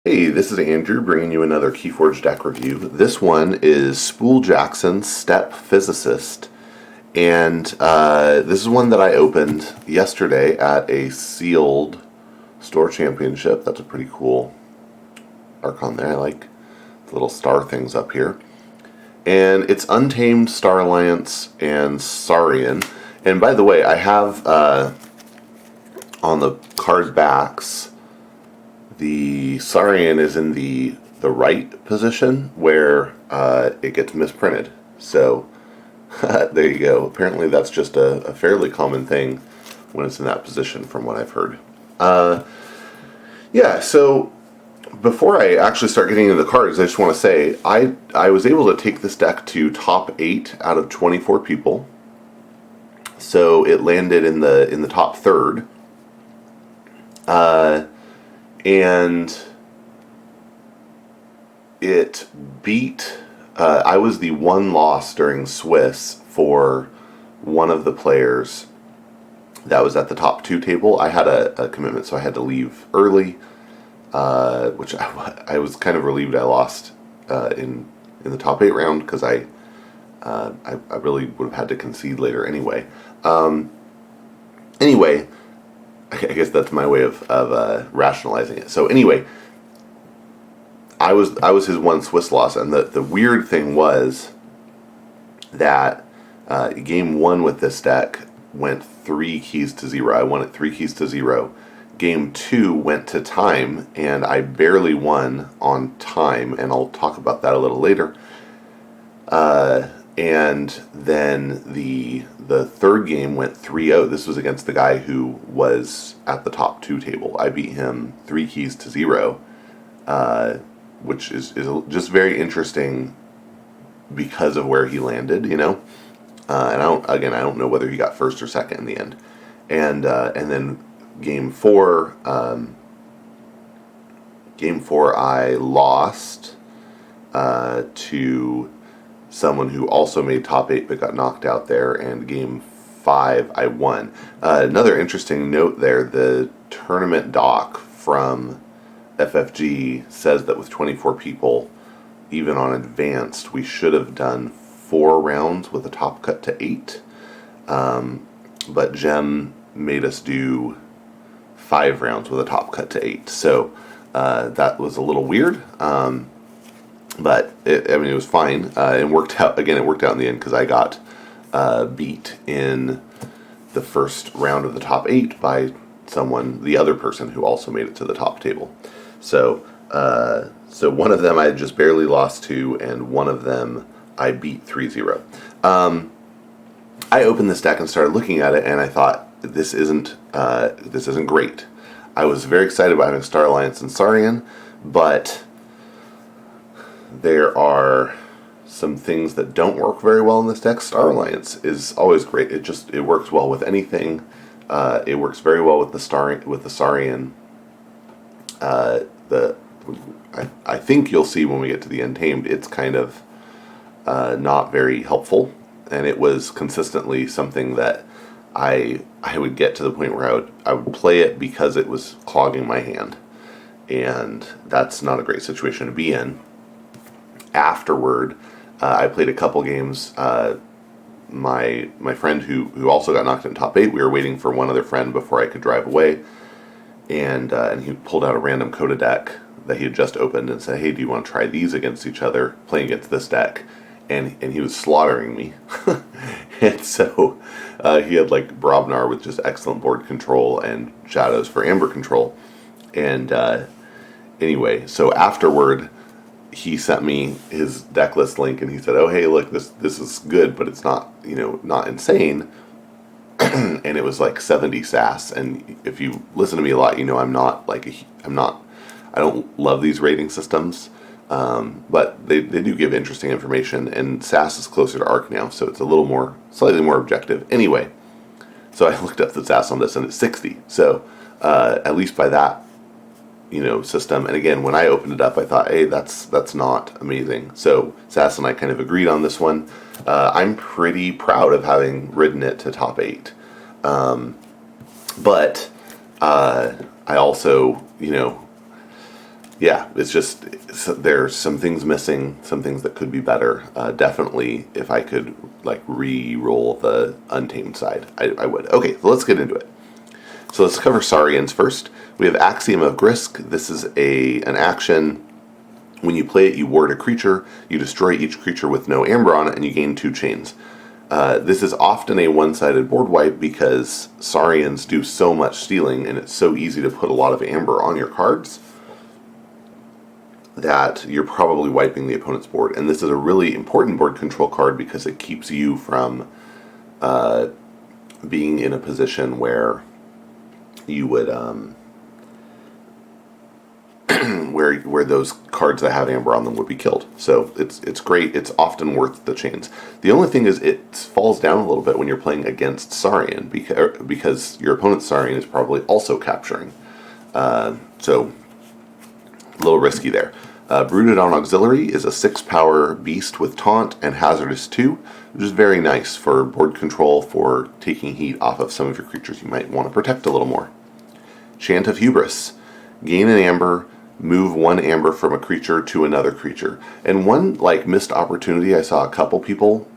Hey, this is Andrew bringing you another Keyforge deck review. This one is Spool Jackson's Step Physicist, and this is one that I opened yesterday at a sealed store championship. That's a pretty cool Archon there. I like the little star things up here. And it's Untamed, Star Alliance, and Saurian. And by the way, I have on the card backs, the Saurian is in the right position where it gets misprinted. So there you go. Apparently that's just a fairly common thing when it's in that position from what I've heard. Yeah, so before I actually start getting into the cards, I just want to say I was able to take this deck to top 8 out of 24 people. So it landed in the top third. And it beat, I was the one loss during Swiss for one of the players that was at the top 2 table. I had a commitment, so I had to leave early, which I was kind of relieved I lost in the top 8 round, because I really would have had to concede later anyway. Anyway, I guess that's my way of rationalizing it. So anyway, I was his one Swiss loss, and the weird thing was that game 1 with this deck went 3 keys to 0. I won it 3 keys to 0. Game 2 went to time, and I barely won on time, and I'll talk about that a little later. And then the third game went 3-0. This was against the guy who was at the top 2 table. I beat him 3 keys to 0, which is just very interesting because of where he landed, you know. And I don't know whether he got first or second in the end. And then game 4, I lost to someone who also made top 8 but got knocked out there, and game 5 I won. Another interesting note there, the tournament doc from FFG says that with 24 people, even on advanced, we should have done 4 rounds with a top cut to 8. But Gem made us do 5 rounds with a top cut to 8. So that was a little weird. But it was fine. It worked out. Again, it worked out in the end because I got beat in the first round of the top 8 by the other person who also made it to the top table. So one of them I just barely lost to, and one of them I beat 3-0. I opened this deck and started looking at it, and I thought, this isn't great. I was very excited about having Star Alliance and Saurian, but there are some things that don't work very well in this deck. Star Alliance is always great. It works well with anything. It works very well with the Saurian. I think you'll see when we get to the Untamed, it's kind of not very helpful, and it was consistently something that I would get to the point where I would play it because it was clogging my hand, and that's not a great situation to be in. Afterward, I played a couple games. My friend who also got knocked in top 8, we were waiting for one other friend before I could drive away, and he pulled out a random Coda deck that he had just opened and said, "Hey, do you want to try these against each other, playing against this deck?" And he was slaughtering me. And so he had like Brobnar with just excellent board control and Shadows for Amber control. And anyway, so afterward, he sent me his deck list link, and he said, "Oh, hey, look, this is good, but it's not, not insane." And it was like 70 SAS. And if you listen to me a lot, I don't love these rating systems, but they do give interesting information. And SAS is closer to Arc now, so it's slightly more objective. Anyway, so I looked up the SAS on this, and it's 60. So at least by that system. And again, when I opened it up, I thought, hey, that's not amazing. So Sass and I kind of agreed on this one. I'm pretty proud of having ridden it to top 8. But I also, yeah, there's some things missing, some things that could be better. Definitely, if I could like re-roll the Untamed side, I would. Okay, so let's get into it. So let's cover Saurians first. We have Axiom of Grisk. This is an action. When you play it, you ward a creature. You destroy each creature with no amber on it, and you gain 2 chains. This is often a one-sided board wipe because Saurians do so much stealing, and it's so easy to put a lot of amber on your cards that you're probably wiping the opponent's board. And this is a really important board control card because it keeps you from being in a position where you would where those cards that have amber on them would be killed. So it's great. It's often worth the chains. The only thing is it falls down a little bit when you're playing against Saurian because your opponent's Saurian is probably also capturing. So a little risky there. Brooded on Auxiliary is a 6-power beast with Taunt and Hazardous 2, which is very nice for board control, for taking heat off of some of your creatures you might want to protect a little more. Chant of Hubris. Gain an amber, move 1 amber from a creature to another creature. And one like missed opportunity I saw a couple people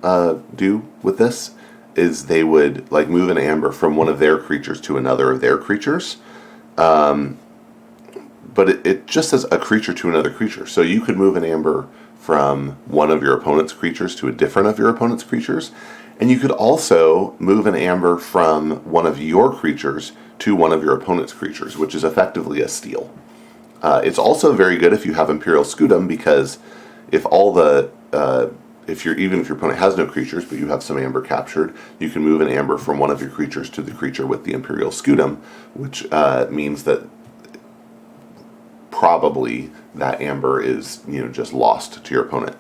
do with this is they would like move an amber from one of their creatures to another of their creatures. But it just says a creature to another creature. So you could move an amber from one of your opponent's creatures to a different of your opponent's creatures. And you could also move an amber from one of your creatures to one of your opponent's creatures, which is effectively a steal. It's also very good if you have Imperial Scutum, because if even if your opponent has no creatures, but you have some amber captured, you can move an amber from one of your creatures to the creature with the Imperial Scutum, which means that probably that amber is just lost to your opponent.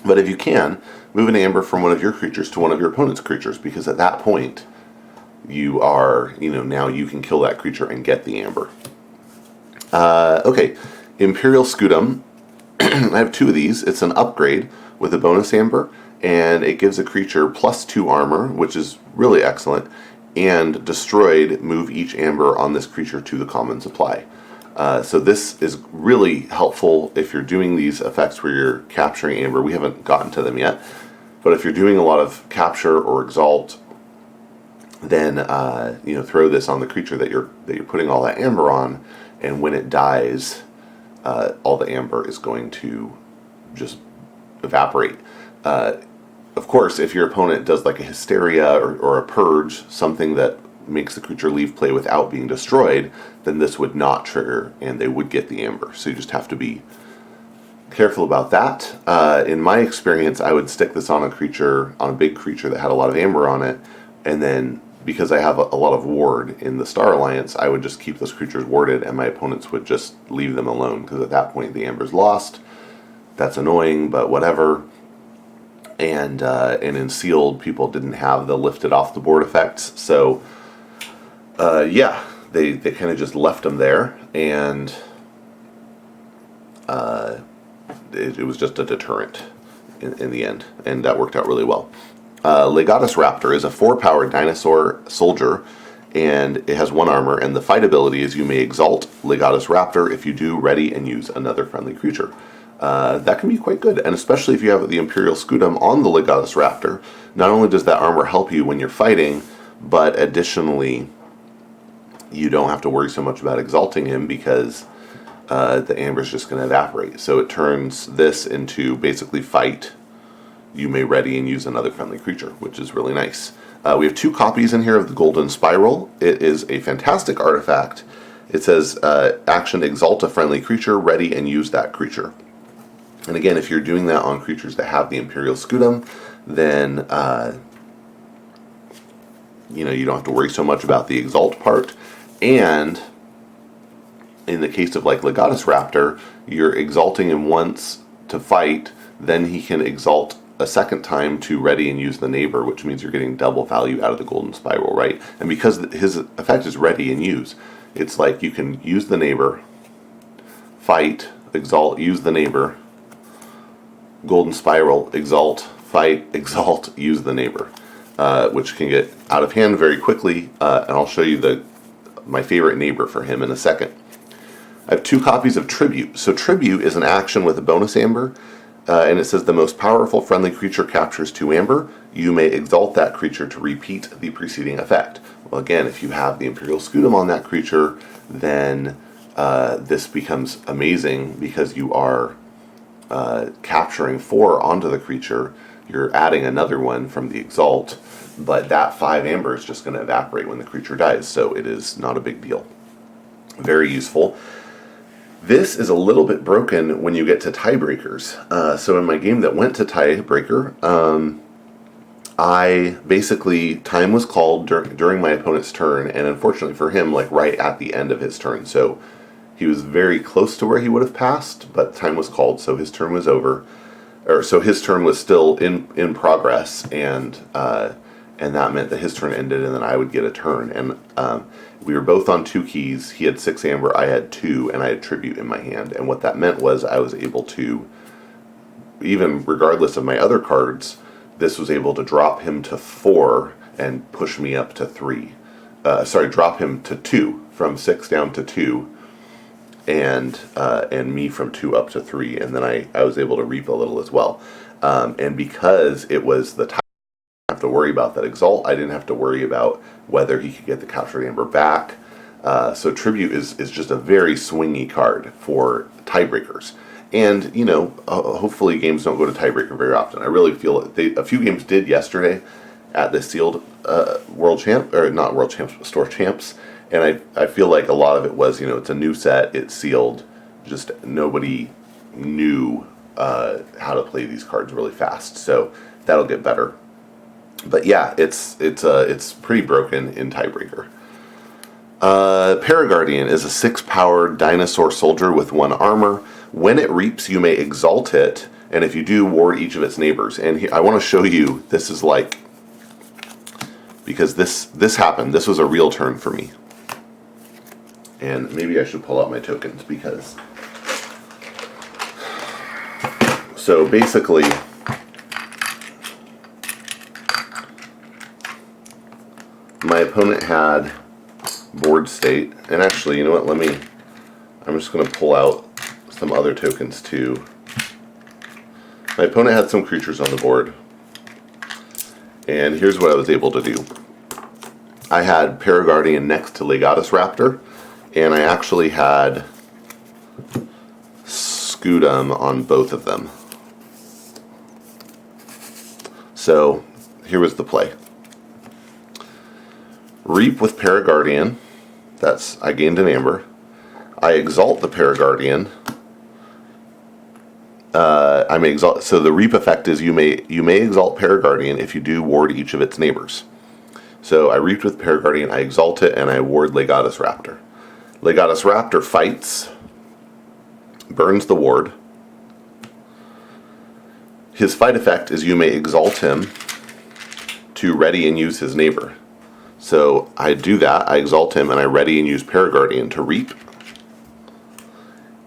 But if you can, move an amber from one of your creatures to one of your opponent's creatures, because at that point you are, now you can kill that creature and get the amber. Okay, Imperial Scutum. I have 2 of these. It's an upgrade with a bonus amber, and it gives a creature +2 armor, which is really excellent, and destroyed, move each amber on this creature to the common supply. So this is really helpful if you're doing these effects where you're capturing amber. We haven't gotten to them yet, but if you're doing a lot of capture or exalt, then throw this on the creature that you're putting all that amber on, and when it dies, all the amber is going to just evaporate. Of course, if your opponent does like a Hysteria or a Purge, something that makes the creature leave play without being destroyed, then this would not trigger and they would get the amber. So you just have to be careful about that. In my experience, I would stick this on a big creature that had a lot of amber on it, and then because I have a lot of ward in the Star Alliance, I would just keep those creatures warded and my opponents would just leave them alone, because at that point the amber's lost. That's annoying, but whatever. And in Sealed, people didn't have the lifted off the board effects, so they kind of just left them there, and it was just a deterrent in the end, and that worked out really well. Legatus Raptor is a 4-power dinosaur soldier, and it has 1 armor, and the fight ability is you may exalt Legatus Raptor. If you do, ready and use another friendly creature. That can be quite good, and especially if you have the Imperial Scutum on the Legatus Raptor, not only does that armor help you when you're fighting, but additionally, you don't have to worry so much about exalting him because the amber is just going to evaporate. So it turns this into basically fight, you may ready and use another friendly creature, which is really nice. We have 2 copies in here of the Golden Spiral. It is a fantastic artifact. It says, action exalt a friendly creature, ready and use that creature. And again, if you're doing that on creatures that have the Imperial Scutum, then you don't have to worry so much about the exalt part. And in the case of like Legatus Raptor, you're exalting him once to fight, then he can exalt a second time to ready and use the neighbor, which means you're getting double value out of the Golden Spiral, right? And because his effect is ready and use, it's like you can use the neighbor, fight, exalt, use the neighbor, Golden Spiral, exalt, fight, exalt, use the neighbor, which can get out of hand very quickly, and I'll show you my favorite neighbor for him in a second. I have 2 copies of Tribute. So Tribute is an action with a bonus amber, and it says the most powerful friendly creature captures 2 amber. You may exalt that creature to repeat the preceding effect. Well, again, if you have the Imperial Scudam on that creature, then this becomes amazing because you are capturing 4 onto the creature. You're adding another one from the exalt, but that 5 amber is just going to evaporate when the creature dies, so it is not a big deal. Very useful. This is a little bit broken when you get to tiebreakers. So in my game that went to tiebreaker, I basically, time was called during my opponent's turn, and unfortunately for him, like right at the end of his turn. So he was very close to where he would have passed, but time was called, so his turn was over. Or so his turn was still in progress, and that meant that his turn ended, and then I would get a turn. And we were both on 2 keys. He had 6 amber, I had 2, and I had Tribute in my hand. And what that meant was I was able to, even regardless of my other cards, this was able to drop him to 4 and push me up to 3. Drop him to 2, from 6 down to 2, and me from 2 up to 3, and then I was able to reap a little as well. And because it was the time, I didn't have to worry about that exalt. I didn't have to worry about whether he could get the captured amber back. So Tribute is just a very swingy card for tiebreakers. And, hopefully games don't go to tiebreaker very often. I really feel a few games did yesterday at the sealed World Champ, or not World Champs, but Store Champs. And I feel like a lot of it was, it's a new set, it's sealed, just nobody knew how to play these cards really fast. So that'll get better. But yeah, it's pretty broken in tiebreaker. Paraguardian is a 6-powered dinosaur soldier with 1 armor. When it reaps, you may exalt it, and if you do, ward each of its neighbors. And here, I want to show you, this is like, because this happened, this was a real turn for me. And maybe I should pull out my tokens, because, so basically, my opponent had board state, and actually, you know what, I'm just going to pull out some other tokens too. My opponent had some creatures on the board, and here's what I was able to do. I had Paraguardian next to Legatus Raptor, and I actually had Scudam on both of them. So here was the play. Reap with Paraguardian. I gained an amber. I exalt the Paraguardian. I may exalt. So the reap effect is you may exalt Paraguardian. If you do, ward each of its neighbors. So I reaped with Paraguardian. I exalt it, and I ward Legatus Raptor. Legatus Raptor fights, burns the ward. His fight effect is you may exalt him to ready and use his neighbor. So I do that, I exalt him, and I ready and use Paraguardian to reap.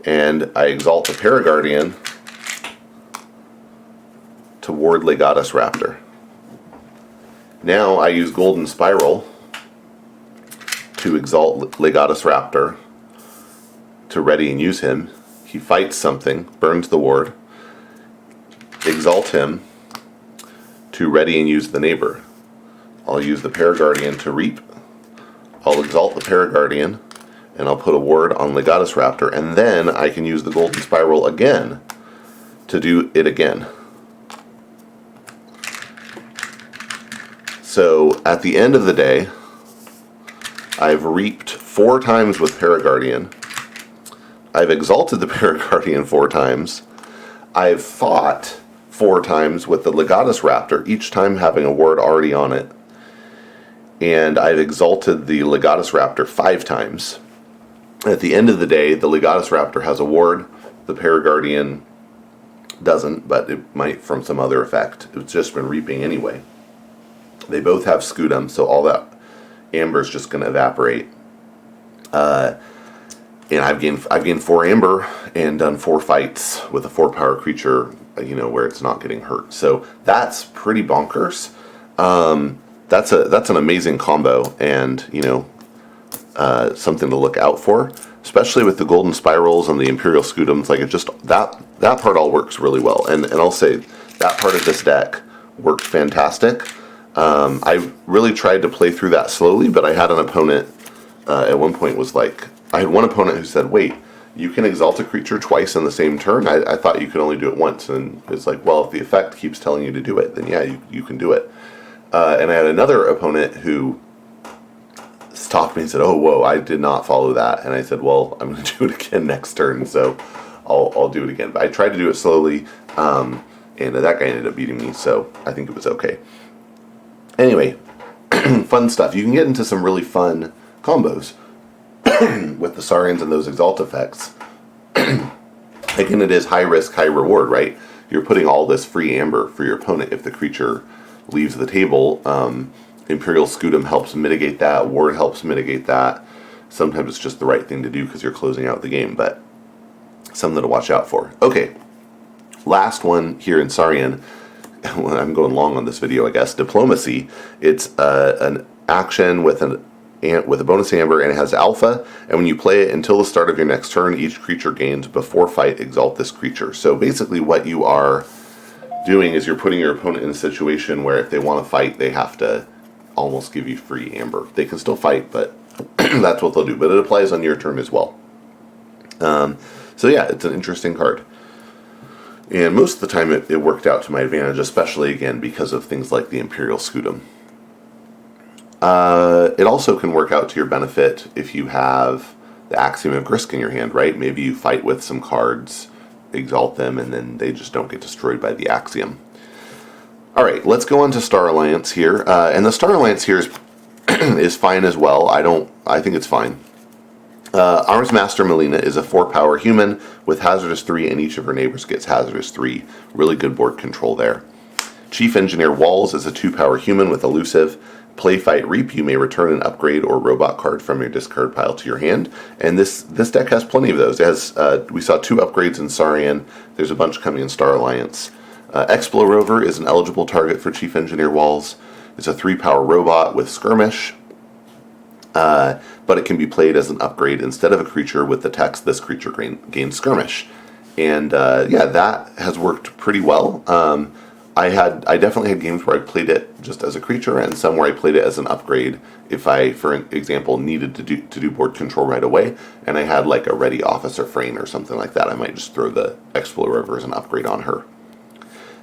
And I exalt the Paraguardian to ward Legatus Raptor. Now I use Golden Spiral to exalt Legatus Raptor to ready and use him. He fights something, burns the ward, exalt him to ready and use the neighbor. I'll use the Paraguardian to reap. I'll exalt the Paraguardian, and I'll put a ward on Legatus Raptor, and then I can use the Golden Spiral again to do it again. So at the end of the day, I've reaped 4 times with Paraguardian. I've exalted the Paraguardian 4 times. I've fought 4 times with the Legatus Raptor, each time having a ward already on it. And I've exalted the Legatus Raptor 5 times. At the end of the day, the Legatus Raptor has a ward. The Paraguardian doesn't, but it might from some other effect. It's just been reaping anyway. They both have Scudam, so all that amber is just going to evaporate. And I've gained 4 amber and done 4 fights with a 4-power creature, where it's not getting hurt. So that's pretty bonkers. That's an amazing combo, and something to look out for. especially with the Golden Spirals and the Imperial Scutums. Like, it just, that part all works really well. And I'll say that part of this deck worked fantastic. I really tried to play through that slowly, but I had an opponent at one point was like, I had one opponent who said, wait, you can exalt a creature twice in the same turn? I thought you could only do it once. And it's like, well, if the effect keeps telling you to do it, then yeah, you can do it. And I had another opponent who stopped me and said, oh, whoa, I did not follow that. And I said, well, I'm going to do it again next turn, so I'll do it again. But I tried to do it slowly, and that guy ended up beating me, so I think it was okay. Anyway, fun stuff. You can get into some really fun combos with the Saurians and those exalt effects. Again, it is high risk, high reward, right? You're putting all this free amber for your opponent if the creature leaves the table. Imperial Scutum helps mitigate that. Ward helps mitigate that. Sometimes it's just the right thing to do because you're closing out the game, but something to watch out for. Okay, last one here in Saurian. I'm going long on this video, I guess. Diplomacy. It's an action with a bonus amber, and it has alpha, and when you play it until the start of your next turn, each creature gains before fight exalt this creature. So basically what you are doing is you're putting your opponent in a situation where if they want to fight, they have to almost give you free amber. They can still fight, but that's what they'll do. But it applies on your turn as well. So yeah, it's an interesting card. And most of the time it worked out to my advantage, especially, again, because of things like the Imperial Scutum. It also can work out to your benefit if you have the Axiom of Grisk in your hand, right? Maybe you fight with some cards, exalt them, and then they just don't get destroyed by the Axiom. Alright, let's go on to Star Alliance here. And the Star Alliance here is fine as well. I think it's fine. Armsmaster Melina is a 4-power human with Hazardous 3, and each of her neighbors gets Hazardous 3. Really good board control there. Chief Engineer Walls is a 2-power human with Elusive. Play, Fight, Reap. You may return an upgrade or robot card from your discard pile to your hand. And this deck has plenty of those. It has, we saw 2 upgrades in Saurian. There's a bunch coming in Star Alliance. Explorover is an eligible target for Chief Engineer Walls. It's a 3-power robot with Skirmish. But it can be played as an upgrade instead of a creature with the text, this creature gains Skirmish. And yeah, that has worked pretty well. I definitely had games where I played it just as a creature, and some where I played it as an upgrade if I, for example, needed to do board control right away, and I had like a ready Officer Frayne or something like that. I might just throw the Explorover as an upgrade on her.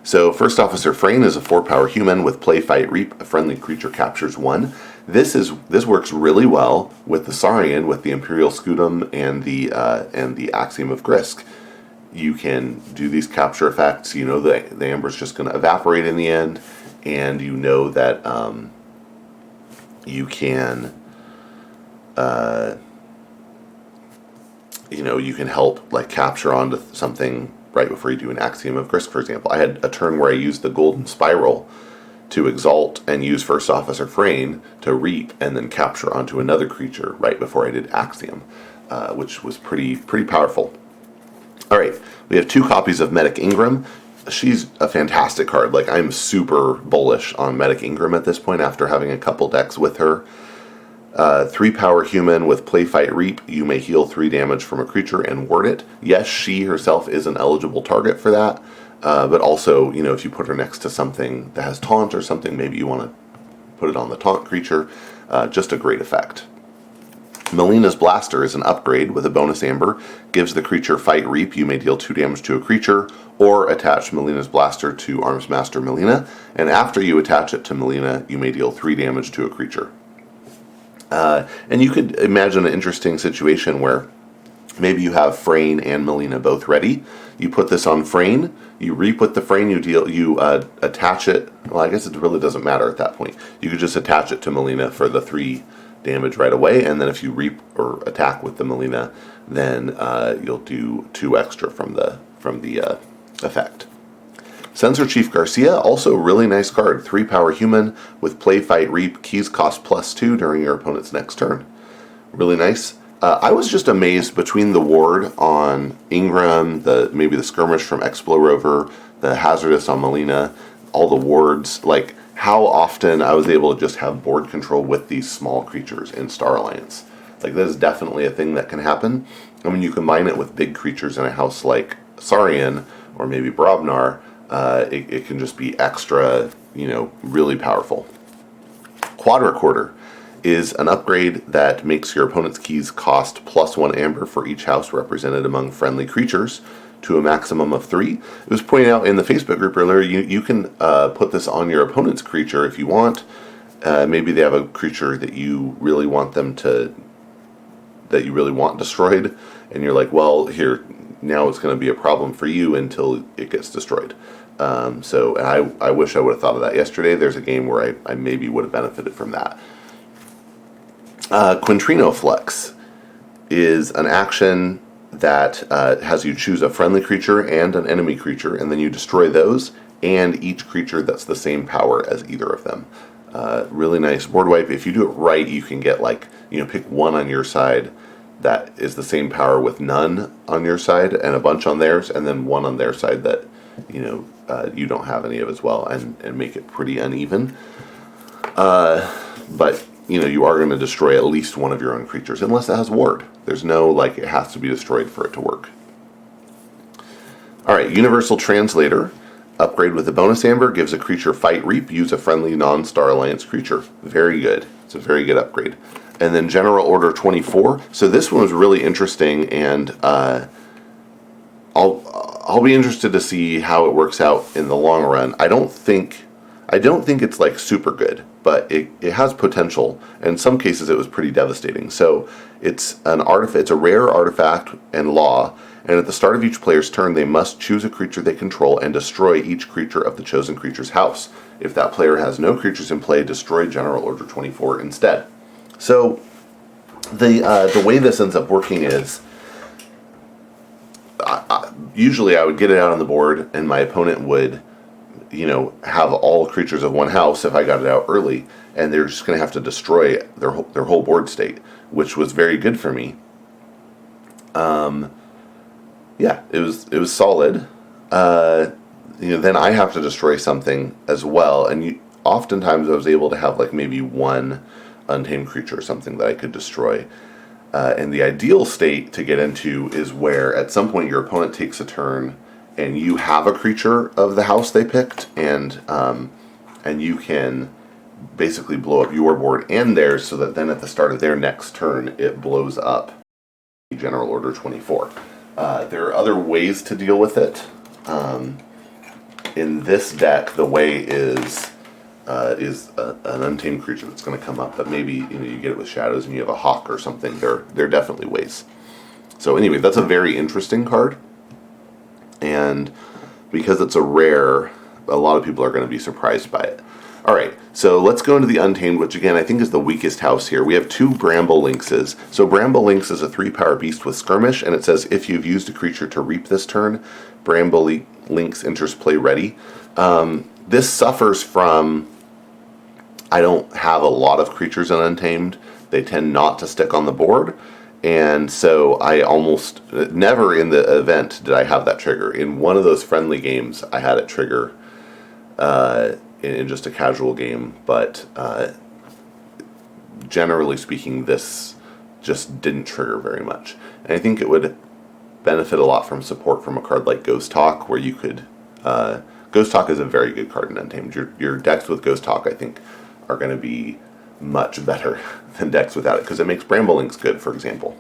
So first Officer Frayne is a 4-power human with Play, Fight, Reap. A friendly creature captures 1. This works really well with the Saurian, with the Imperial Scutum and the Axiom of Grisk. You can do these capture effects. You know the amber's just going to evaporate in the end, and you know that you can you can help like capture onto something right before you do an Axiom of Grisk, for example. I had a turn where I used the Golden Spiral to exalt and use First Officer Frayne to reap and then capture onto another creature right before I did Axiom, which was pretty powerful. Alright, we have 2 copies of Medic Ingram. She's a fantastic card. Like, I'm super bullish on Medic Ingram at this point after having a couple decks with her. 3-power human with Play, Fight, Reap. You may heal 3 damage from a creature and ward it. Yes, she herself is an eligible target for that. But also, if you put her next to something that has taunt or something, maybe you want to put it on the taunt creature. Just a great effect. Melina's Blaster is an upgrade with a bonus amber. Gives the creature Fight, Reap. You may deal 2 damage to a creature, or attach Melina's Blaster to Armsmaster Melina. And after you attach it to Melina, you may deal 3 damage to a creature. And you could imagine an interesting situation where maybe you have Frayne and Melina both ready. You put this on Frayne, you reap with the Frayne, you attach it. Well, I guess it really doesn't matter at that point. You could just attach it to Melina for the 3 damage right away, and then if you reap or attack with the Melina, then you'll do 2 extra from the effect. Sensor Chief Garcia, also really nice card. 3-power human with Play, Fight, Reap. Keys cost +2 during your opponent's next turn. Really nice. I was just amazed between the ward on Ingram, maybe the skirmish from Explorover, the hazardous on Melina, all the wards, like how often I was able to just have board control with these small creatures in Star Alliance. Like, that is definitely a thing that can happen. And when you combine it with big creatures in a house like Saurian or maybe Brobnar, it can just be extra, really powerful. Quadricorder is an upgrade that makes your opponent's keys cost +1 amber for each house represented among friendly creatures to a maximum of 3. It was pointed out in the Facebook group earlier, you can put this on your opponent's creature if you want. Maybe they have a creature that you really want destroyed, and you're like, well, here, now it's going to be a problem for you until it gets destroyed. So I wish I would have thought of that yesterday. There's a game where I maybe would have benefited from that. Quintrino Flex is an action that has you choose a friendly creature and an enemy creature, and then you destroy those and each creature that's the same power as either of them. Really nice board wipe. If you do it right, you can get pick one on your side that is the same power with none on your side and a bunch on theirs, and then one on their side that you don't have any of as well, and make it pretty uneven. But you are going to destroy at least one of your own creatures, unless it has ward. There's no, it has to be destroyed for it to work. Alright, Universal Translator. Upgrade with a bonus amber, gives a creature Fight Reap, use a friendly non-Star Alliance creature. Very good. It's a very good upgrade. And then General Order 24. So this one was really interesting, and I'll be interested to see how it works out in the long run. I don't think it's super good, but it has potential. In some cases, it was pretty devastating. So it's it's a rare artifact and law, and at the start of each player's turn, they must choose a creature they control and destroy each creature of the chosen creature's house. If that player has no creatures in play, destroy General Order 24 instead. So the way this ends up working is, usually I would get it out on the board, and my opponent would have all creatures of one house if I got it out early, and they're just going to have to destroy their whole board state, which was very good for me. It was solid. Then I have to destroy something as well, and oftentimes I was able to have maybe one untamed creature or something that I could destroy. And the ideal state to get into is where at some point your opponent takes a turn and you have a creature of the house they picked, and you can basically blow up your board and theirs, so that then at the start of their next turn it blows up General Order 24. There are other ways to deal with it. In this deck, the way is an untamed creature that's going to come up, but maybe you get it with shadows and you have a hawk or something. There are definitely ways. So anyway, that's a very interesting card, and because it's a rare, a lot of people are going to be surprised by it. Alright, so let's go into the Untamed, which again I think is the weakest house here. We have 2 Bramble Lynxes. So Bramble Lynx is a 3-power beast with Skirmish, and it says if you've used a creature to reap this turn, Bramble Lynx enters play ready. This suffers from, I don't have a lot of creatures in Untamed. They tend not to stick on the board, and so I almost never in the event did I have that trigger. In one of those friendly games, I had it trigger in just a casual game, but generally speaking, this just didn't trigger very much. And I think it would benefit a lot from support from a card like Ghost Talk, where you could... Ghost Talk is a very good card in Untamed. Your decks with Ghost Talk, I think, are going to be much better than decks without it, because it makes Bramble Lynx good, for example.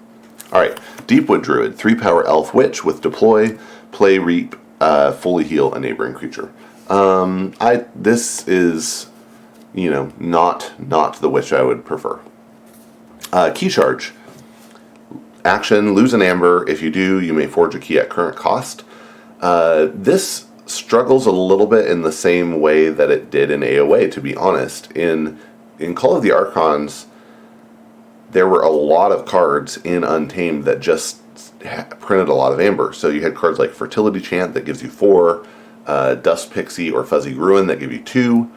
Alright, Deepwood Druid, 3-power Elf Witch with Deploy, Play Reap, fully heal a neighboring creature. This is, not the witch I would prefer. Key Charge. Action, lose an amber. If you do, you may forge a key at current cost. This struggles a little bit in the same way that it did in AOA, to be honest. In Call of the Archons, there were a lot of cards in Untamed that just printed a lot of amber. So you had cards like Fertility Chant that gives you 4, Dust Pixie or Fuzzy Ruin that give you 2,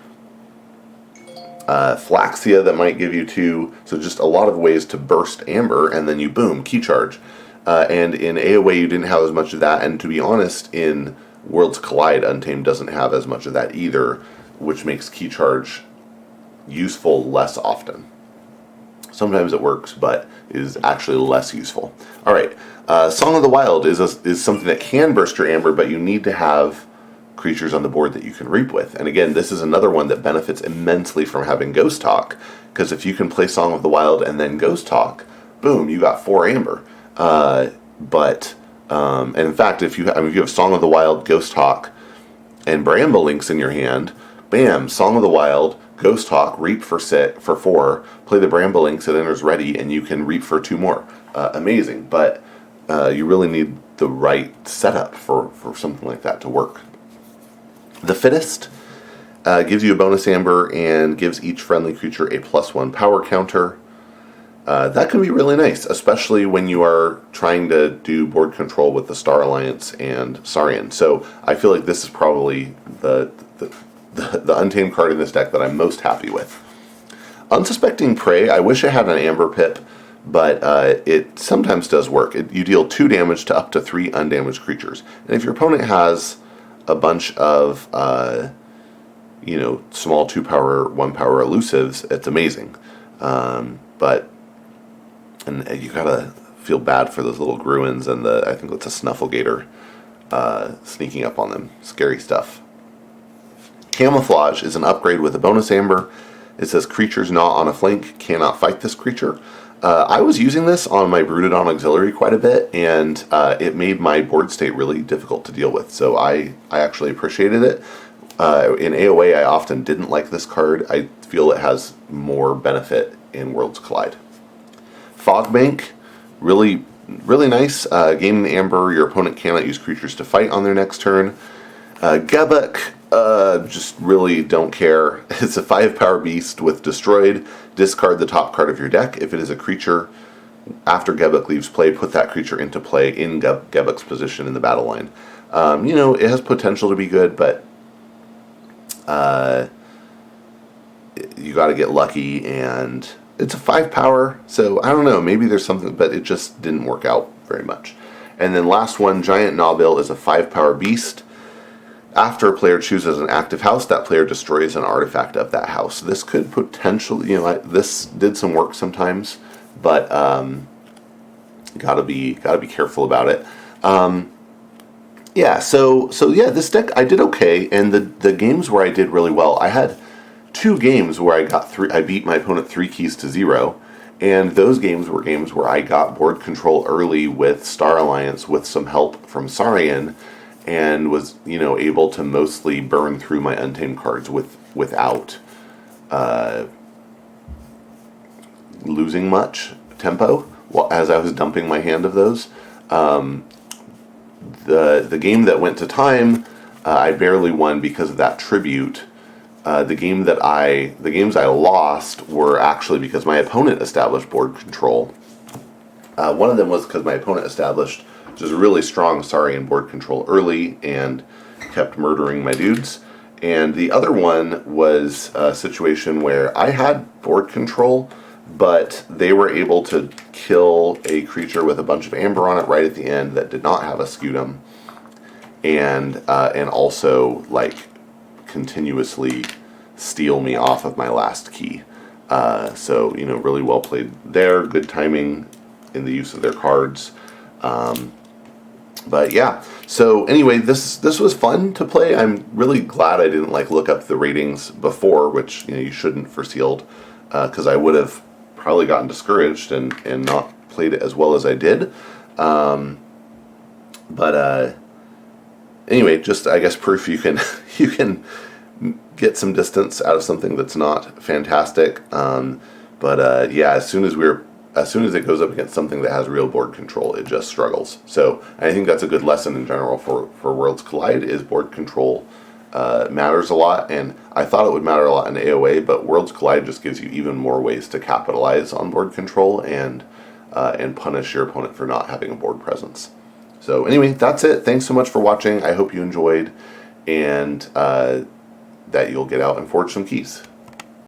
Flaxia that might give you 2, so just a lot of ways to burst amber, and then you boom, Key Charge. And in AOA you didn't have as much of that, and to be honest, in Worlds Collide, Untamed doesn't have as much of that either, which makes Key Charge useful less often. Sometimes it works, but is actually less useful. All right, Song of the Wild is something that can burst your amber, but you need to have creatures on the board that you can reap with. And again, this is another one that benefits immensely from having Ghost Talk, because if you can play Song of the Wild and then Ghost Talk, boom, you got 4 amber. And in fact, if you have Song of the Wild, Ghost Talk, and Bramble Links in your hand, bam, Song of the Wild, Ghost Talk, reap for 4, play the Bramble Links, it enters ready, and you can reap for 2 more. Amazing, but you really need the right setup for something like that to work. The Fittest gives you a bonus amber and gives each friendly creature a +1 power counter. That can be really nice, especially when you are trying to do board control with the Star Alliance and Saurian. So I feel like this is probably the Untamed card in this deck that I'm most happy with. Unsuspecting Prey, I wish I had an Amber Pip, but it sometimes does work. You deal 2 damage to up to 3 undamaged creatures. And if your opponent has a bunch of small 2-power, 1-power elusives, it's amazing. But you gotta feel bad for those little Gruins and I think it's a Snufflegator sneaking up on them. Scary stuff. Camouflage is an upgrade with a bonus amber. It says creatures not on a flank cannot fight this creature. I was using this on my Brooded on Auxiliary quite a bit, and it made my board state really difficult to deal with, so I actually appreciated it. In AOA, I often didn't like this card. I feel it has more benefit in Worlds Collide. Fogbank, really, really nice. Gaining amber, your opponent cannot use creatures to fight on their next turn. Gebuk, just really don't care. It's a 5-power beast with Destroyed. Discard the top card of your deck. If it is a creature, after Gebuk leaves play, put that creature into play in Gebuk's position in the battle line. It has potential to be good, but you got to get lucky, and it's a 5-power, so I don't know, maybe there's something, but it just didn't work out very much. And then last one, Giant Gnawbill is a 5-power beast. After a player chooses an active house, that player destroys an artifact of that house. This could potentially, this did some work sometimes, but gotta be careful about it. This deck I did okay, and the games where I did really well, I had 2 games where I beat my opponent 3 keys to 0, and those games were games where I got board control early with Star Alliance with some help from Saurian, and was able to mostly burn through my Untamed cards without losing much tempo as I was dumping my hand of those. The game that went to time, I barely won because of that tribute. The games I lost were actually because my opponent established board control. One of them was because my opponent established just really strong Saurian board control early and kept murdering my dudes. And the other one was a situation where I had board control, but they were able to kill a creature with a bunch of amber on it right at the end that did not have a Scutum, and also continuously steal me off of my last key. So really well played there. Good timing in the use of their cards. But yeah, so anyway, this was fun to play. I'm really glad I didn't look up the ratings before, which you shouldn't for Sealed, because I would have probably gotten discouraged and not played it as well as I did. Anyway, just I guess proof you can you can get some distance out of something that's not fantastic. As soon as it goes up against something that has real board control, it just struggles. So I think that's a good lesson in general for Worlds Collide, is board control matters a lot, and I thought it would matter a lot in AOA, but Worlds Collide just gives you even more ways to capitalize on board control and punish your opponent for not having a board presence. So anyway, that's it. Thanks so much for watching. I hope you enjoyed, and that you'll get out and forge some keys.